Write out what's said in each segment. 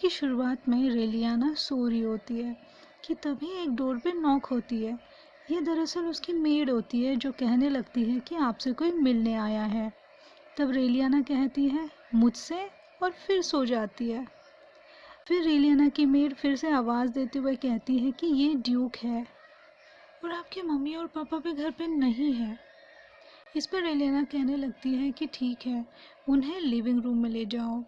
की शुरुआत में रेलियाना सो रही होती है कि तभी एक डोर पे नॉक होती है। ये दरअसल उसकी मेड होती है जो कहने लगती है कि आपसे कोई मिलने आया है। तब रेलियाना कहती है मुझसे, और फिर सो जाती है। फिर रेलियाना की मेड फिर से आवाज़ देते हुए कहती है कि ये ड्यूक है और आपके मम्मी और पापा भी घर पे नहीं है। इस पर रेलियाना कहने लगती है कि ठीक है, उन्हें लिविंग रूम में ले जाओ।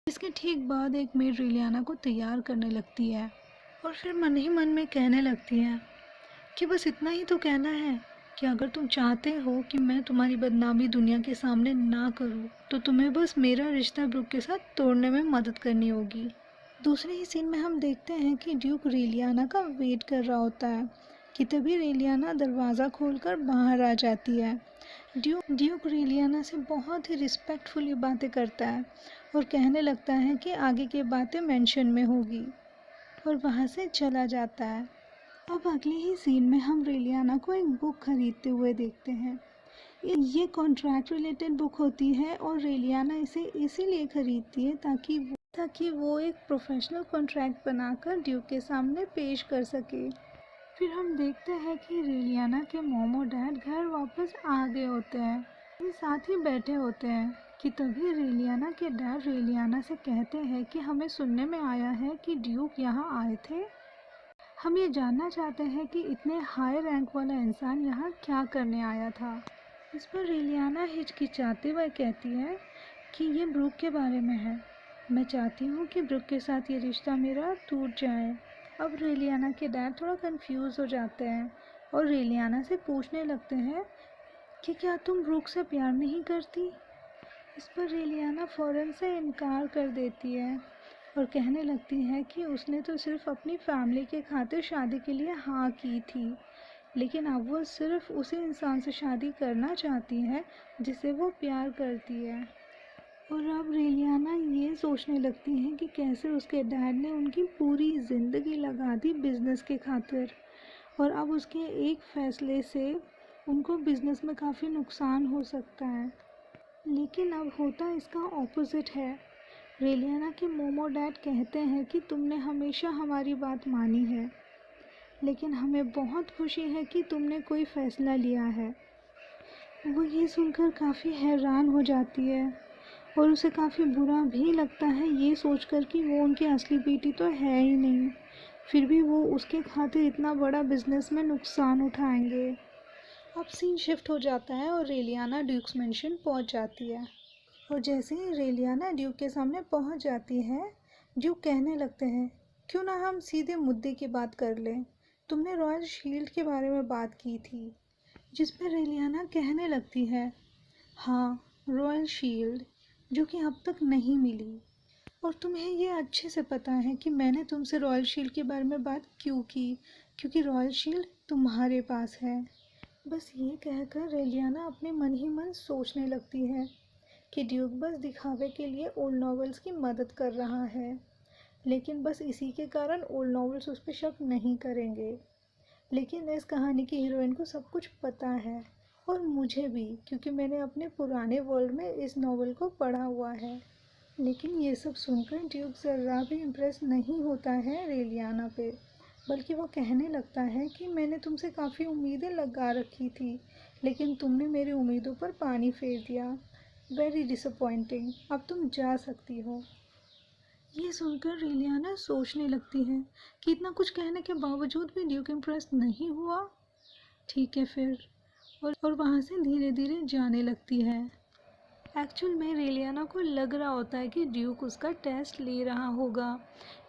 इसके ठीक बाद एक मेड रेलियाना को तैयार करने लगती है और फिर मन ही मन में कहने लगती है कि बस इतना ही तो कहना है कि अगर तुम चाहते हो कि मैं तुम्हारी बदनामी दुनिया के सामने ना करूं, तो तुम्हें बस मेरा रिश्ता ब्रुक के साथ तोड़ने में मदद करनी होगी। दूसरे ही सीन में हम देखते हैं कि ड्यूक रेलियाना का वेट कर रहा होता है कि तभी रेलियाना दरवाज़ा खोलकर बाहर आ जाती है। ड्यूक रेलियाना से बहुत ही रिस्पेक्टफुली बातें करता है और कहने लगता है कि आगे की बातें मेंशन में होगी, और वहाँ से चला जाता है। अब अगले ही सीन में हम रेलियाना को एक बुक खरीदते हुए देखते हैं। ये कॉन्ट्रैक्ट रिलेटेड बुक होती है और रेलियाना इसे इसीलिए खरीदती है ताकि वो एक प्रोफेशनल कॉन्ट्रैक्ट बनाकर ड्यूक के सामने पेश कर सके। फिर हम देखते हैं कि रेलियाना के मॉम और डैड घर वापस आ गए होते हैं। ये साथ ही बैठे होते हैं कि तभी रेलियाना के डैड रेलियाना से कहते हैं कि हमें सुनने में आया है कि ड्यूक यहाँ आए थे। हम ये जानना चाहते हैं कि इतने हाई रैंक वाला इंसान यहाँ क्या करने आया था। इस पर रेलियाना हिचकिचाते हुए कहती है कि ये ब्रुक के बारे में है। मैं चाहती हूँ कि ब्रुक के साथ ये रिश्ता मेरा टूट जाए। अब रेलियाना के डैड थोड़ा कंफ्यूज हो जाते हैं और रेलियाना से पूछने लगते हैं कि क्या तुम ब्रुक से प्यार नहीं करती। इस पर रेलियाना फ़ौरन से इनकार कर देती है और कहने लगती है कि उसने तो सिर्फ अपनी फैमिली के खातिर शादी के लिए हाँ की थी, लेकिन अब वो सिर्फ उसी इंसान से शादी करना चाहती है जिसे वो प्यार करती है। और अब रेलियाना ये सोचने लगती है कि कैसे उसके डैड ने उनकी पूरी ज़िंदगी लगा दी बिज़नेस के खातिर, और अब उसके एक फ़ैसले से उनको बिज़नेस में काफ़ी नुकसान हो सकता है। लेकिन अब होता इसका ऑपोजिट है। रेलियाना के मॉम और डैड कहते हैं कि तुमने हमेशा हमारी बात मानी है, लेकिन हमें बहुत खुशी है कि तुमने कोई फ़ैसला लिया है। वो ये सुनकर काफ़ी हैरान हो जाती है और उसे काफ़ी बुरा भी लगता है ये सोचकर कि वो उनकी असली बेटी तो है ही नहीं, फिर भी वो उसके खातिर इतना बड़ा बिजनेस में नुकसान उठाएंगे। अब सीन शिफ्ट हो जाता है और रेलियाना ड्यूक्स मैंशन पहुंच जाती है, और जैसे ही रेलियाना ड्यूक के सामने पहुंच जाती है, ड्यूक कहने लगते हैं क्यों ना हम सीधे मुद्दे की बात कर लें, तुमने रॉयल शील्ड के बारे में बात की थी। जिस पर रेलियाना कहने लगती है हाँ, रॉयल शील्ड जो कि अब तक नहीं मिली, और तुम्हें ये अच्छे से पता है कि मैंने तुमसे रॉयल शील्ड के बारे में बात क्यों की, क्योंकि रॉयल शील्ड तुम्हारे पास है। बस ये कहकर रेलियाना अपने मन ही मन सोचने लगती है कि ड्यूक बस दिखावे के लिए ओल्ड नॉवेल्स की मदद कर रहा है, लेकिन बस इसी के कारण ओल्ड नॉवेल्स उस पर शक नहीं करेंगे। लेकिन इस कहानी की हीरोइन को सब कुछ पता है, और मुझे भी, क्योंकि मैंने अपने पुराने वर्ल्ड में इस नॉवल को पढ़ा हुआ है। लेकिन ये सब सुनकर ड्यूक ज़रा भी इम्प्रेस नहीं होता है रेलियाना पे, बल्कि वो कहने लगता है कि मैंने तुमसे काफ़ी उम्मीदें लगा रखी थी, लेकिन तुमने मेरी उम्मीदों पर पानी फेर दिया। वेरी डिसअपॉइंटिंग, अब तुम जा सकती हो। ये सुनकर रेलियाना सोचने लगती है कि इतना कुछ कहने के बावजूद भी ड्यूक इम्प्रेस नहीं हुआ। ठीक है फिर, और वहाँ से धीरे धीरे जाने लगती है। एक्चुअल में रेलियाना को लग रहा होता है कि ड्यूक उसका टेस्ट ले रहा होगा,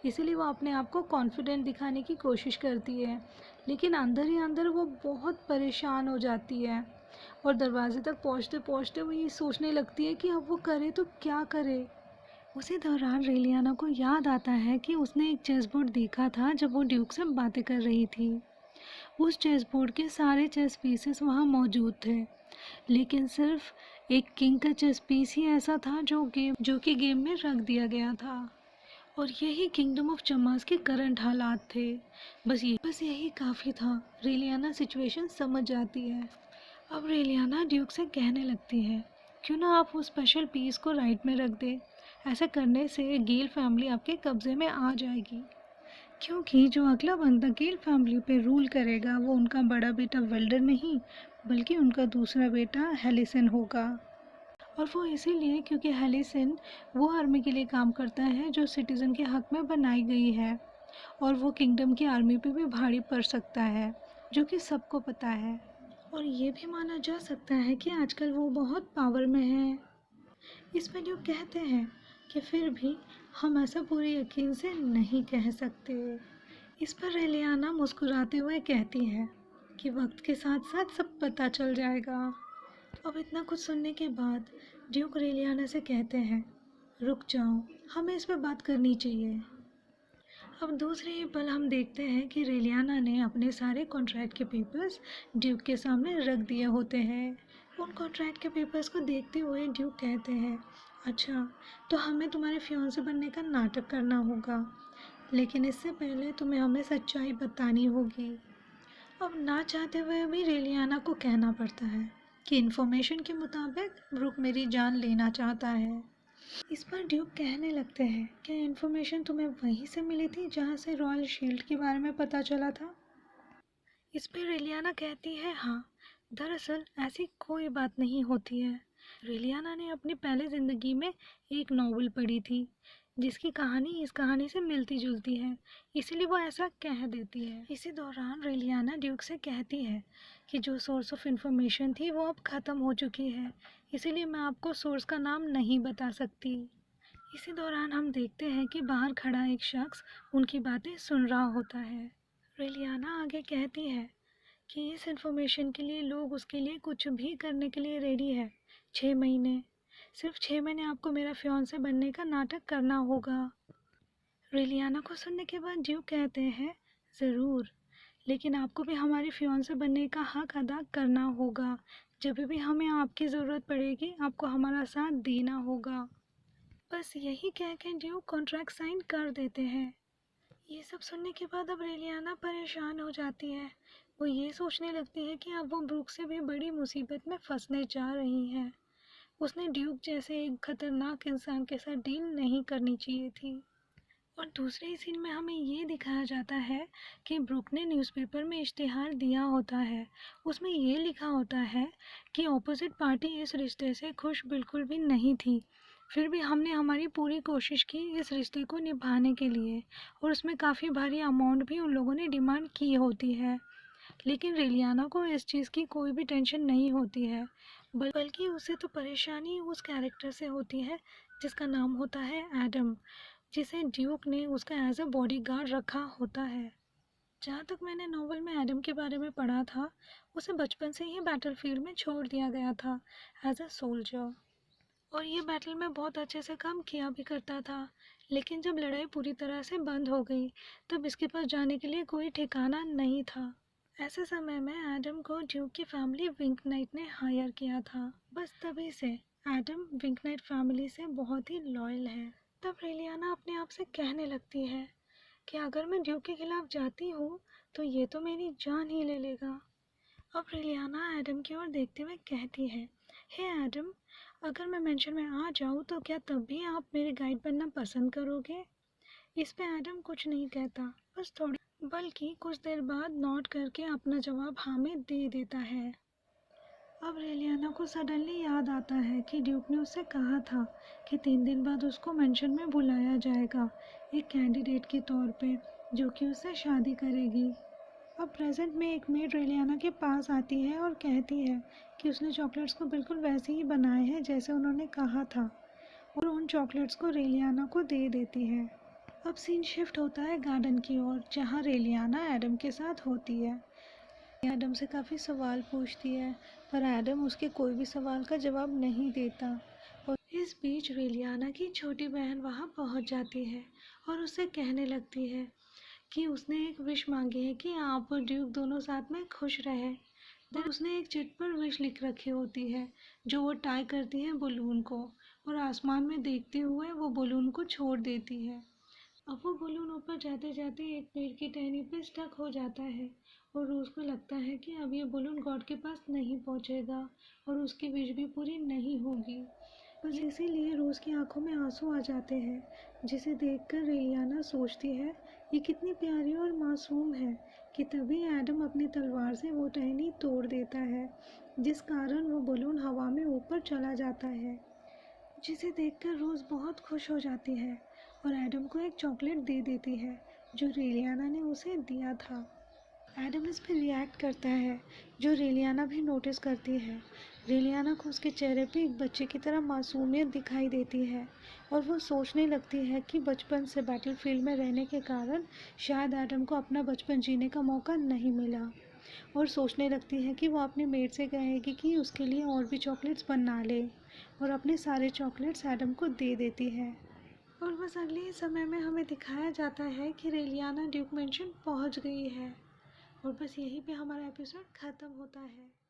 इसीलिए वो अपने आप को कॉन्फिडेंट दिखाने की कोशिश करती है, लेकिन अंदर ही अंदर वो बहुत परेशान हो जाती है, और दरवाजे तक पहुँचते पहुँचते वो ये सोचने लगती है कि अब वो करे तो क्या करे। उसी दौरान रेलियाना को याद आता है कि उसने एक चेस बोर्ड देखा था जब वो ड्यूक से बातें कर रही थी। उस चेस बोर्ड के सारे चेस पीसेस वहाँ मौजूद थे, लेकिन सिर्फ एक किंग का चेस पीस ही ऐसा था जो कि गेम में रख दिया गया था, और यही किंगडम ऑफ चमास के करंट हालात थे। बस यही काफ़ी था। रेलियाना सिचुएशन समझ जाती है। अब रेलियाना ड्यूक से कहने लगती है क्यों ना आप वो स्पेशल पीस को राइट में रख दे, ऐसा करने से गेल फैमिली आपके कब्जे में आ जाएगी, क्योंकि जो अगला बंदा गेल फैमिली पे रूल करेगा वो उनका बड़ा बेटा वेल्डर नहीं बल्कि उनका दूसरा बेटा हेलिसन होगा। और वो इसीलिए क्योंकि हेलिसन वो आर्मी के लिए काम करता है जो सिटीज़न के हक में बनाई गई है, और वो किंगडम की आर्मी पे भी भारी पड़ सकता है, जो कि सबको पता है। और ये भी माना जा सकता है कि आजकल वो बहुत पावर में है। इसमें जो कहते हैं कि फिर भी हम ऐसा पूरे यकीन से नहीं कह सकते। इस पर रेलियाना मुस्कुराते हुए कहती है कि वक्त के साथ साथ सब पता चल जाएगा। अब इतना कुछ सुनने के बाद ड्यूक रेलियाना से कहते हैं, रुक जाओ, हमें इस पर बात करनी चाहिए। अब दूसरे ही पल हम देखते हैं कि रेलियाना ने अपने सारे कॉन्ट्रैक्ट के पेपर्स ड्यूक के सामने रख दिए होते हैं। उन कॉन्ट्रैक्ट के पेपर्स को देखते हुए ड्यूक कहते हैं, अच्छा, तो हमें तुम्हारे फियांसे बनने का नाटक करना होगा, लेकिन इससे पहले तुम्हें हमें सच्चाई बतानी होगी। अब ना चाहते हुए भी रेलियाना को कहना पड़ता है कि इन्फॉर्मेशन के मुताबिक ब्रुक मेरी जान लेना चाहता है। इस पर ड्यूक कहने लगते हैं कि इन्फॉर्मेशन तुम्हें वहीं से मिली थी जहां से रॉयल शील्ड के बारे में पता चला था। इस पर रेलियाना कहती है, हाँ, दरअसल ऐसी कोई बात नहीं होती है। रेलियाना ने अपनी पहले ज़िंदगी में एक नॉवल पढ़ी थी जिसकी कहानी इस कहानी से मिलती जुलती है, इसीलिए वो ऐसा कह देती है। इसी दौरान रेलियाना ड्यूक से कहती है कि जो सोर्स ऑफ इंफॉर्मेशन थी वो अब ख़त्म हो चुकी है, इसीलिए मैं आपको सोर्स का नाम नहीं बता सकती। इसी दौरान हम देखते हैं कि बाहर खड़ा एक शख्स उनकी बातें सुन रहा होता है। रेलियाना आगे कहती है कि इस इन्फॉर्मेशन के लिए लोग उसके लिए कुछ भी करने के लिए रेडी है। 6 महीने, सिर्फ 6 महीने आपको मेरा फियांसे बनने का नाटक करना होगा। रेलियाना को सुनने के बाद ड्यूक कहते हैं, ज़रूर, लेकिन आपको भी हमारी फियांसे बनने का हक अदा करना होगा। जब भी हमें आपकी ज़रूरत पड़ेगी आपको हमारा साथ देना होगा। बस यही कह के ड्यूक कॉन्ट्रैक्ट साइन कर देते हैं। ये सब सुनने के बाद अब रेलियाना परेशान हो जाती है। वो ये सोचने लगती है कि अब वो ब्रुक से भी बड़ी मुसीबत में फंसने जा रही है। उसने ड्यूक जैसे एक खतरनाक इंसान के साथ डील नहीं करनी चाहिए थी। और दूसरे ही सीन में हमें ये दिखाया जाता है कि ब्रुक ने न्यूज़पेपर में इश्तिहार दिया होता है। उसमें ये लिखा होता है कि ऑपोजिट पार्टी इस रिश्ते से खुश बिल्कुल भी नहीं थी, फिर भी हमने हमारी पूरी कोशिश की इस रिश्ते को निभाने के लिए, और उसमें काफ़ी भारी अमाउंट भी उन लोगों ने डिमांड की होती है। लेकिन रेलियाना को इस चीज़ की कोई भी टेंशन नहीं होती है, बल्कि उसे तो परेशानी उस कैरेक्टर से होती है जिसका नाम होता है एडम, जिसे ड्यूक ने उसका एज अ बॉडीगार्ड रखा होता है। जहाँ तक मैंने नॉवल में एडम के बारे में पढ़ा था, उसे बचपन से ही बैटलफील्ड में छोड़ दिया गया था एज अ सोल्जर, और ये बैटल में बहुत अच्छे से काम किया भी करता था। लेकिन जब लड़ाई पूरी तरह से बंद हो गई तब इसके पास जाने के लिए कोई ठिकाना नहीं था। ऐसे समय में एडम को ड्यूक की फैमिली विंक नाइट ने हायर किया था। बस तभी से एडम विंक नाइट फैमिली से बहुत ही लॉयल है। तब रेलियाना अपने आप से कहने लगती है कि अगर मैं ड्यूक के खिलाफ जाती हूँ तो ये तो मेरी जान ही ले लेगा। अब रेलियाना एडम की ओर देखते हुए कहती है, हे एडम, अगर मैं मेंशन में आ जाऊँ तो क्या तब भी आप मेरे गाइड बनना पसंद करोगे? इस पे एडम कुछ नहीं कहता, बस थोड़ी बल्कि कुछ देर बाद नोट करके अपना जवाब हाँ में दे देता है। अब रेलियाना को सडनली याद आता है कि ड्यूक ने उससे कहा था कि 3 दिन बाद उसको मेंशन में बुलाया जाएगा एक कैंडिडेट के तौर पे जो कि उससे शादी करेगी। अब प्रेजेंट में एक मेड रेलियाना के पास आती है और कहती है कि उसने चॉकलेट्स को बिल्कुल वैसे ही बनाए हैं जैसे उन्होंने कहा था, और उन चॉकलेट्स को रेलियाना को दे देती है। अब सीन शिफ्ट होता है गार्डन की ओर जहाँ रेलियाना एडम के साथ होती है। एडम से काफ़ी सवाल पूछती है पर एडम उसके कोई भी सवाल का जवाब नहीं देता। और इस बीच रेलियाना की छोटी बहन वहाँ पहुँच जाती है और उससे कहने लगती है कि उसने एक विश मांगी है कि आप और ड्यूक दोनों साथ में खुश रहे। देन उसने एक चिट पर विश लिख रखी होती है जो वो टाई करती है बलून को, और आसमान में देखते हुए वो बलून को छोड़ देती है। अब वो बलून ऊपर जाते जाते एक पेड़ की टहनी पे स्टक हो जाता है और उसको लगता है कि अब ये बलून गॉड के पास नहीं पहुंचेगा और उसकी विश भी पूरी नहीं होगी। बस इसीलिए रोज़ की आंखों में आंसू आ जाते हैं, जिसे देखकर रेलियाना सोचती है ये कितनी प्यारी और मासूम है कि तभी एडम अपनी तलवार से वो टहनी तोड़ देता है, जिस कारण वो बलून हवा में ऊपर चला जाता है, जिसे देखकर रोज़ बहुत खुश हो जाती है और एडम को एक चॉकलेट दे देती है जो रेलियाना ने उसे दिया था। एडम इस पर रिएक्ट करता है, जो रेलियाना भी नोटिस करती है। रेलियाना को उसके चेहरे पे एक बच्चे की तरह मासूमियत दिखाई देती है और वो सोचने लगती है कि बचपन से बैटलफील्ड में रहने के कारण शायद एडम को अपना बचपन जीने का मौका नहीं मिला, और सोचने लगती है कि वो अपने मेड से कहेगी कि उसके लिए और भी चॉकलेट्स बना ले, और अपने सारे चॉकलेट्स एडम को दे देती है। और बस अगले ही समय में हमें दिखाया जाता है कि रेलियाना ड्यूक मैंशन पहुंच गई है, और बस यहीं पे हमारा एपिसोड ख़त्म होता है।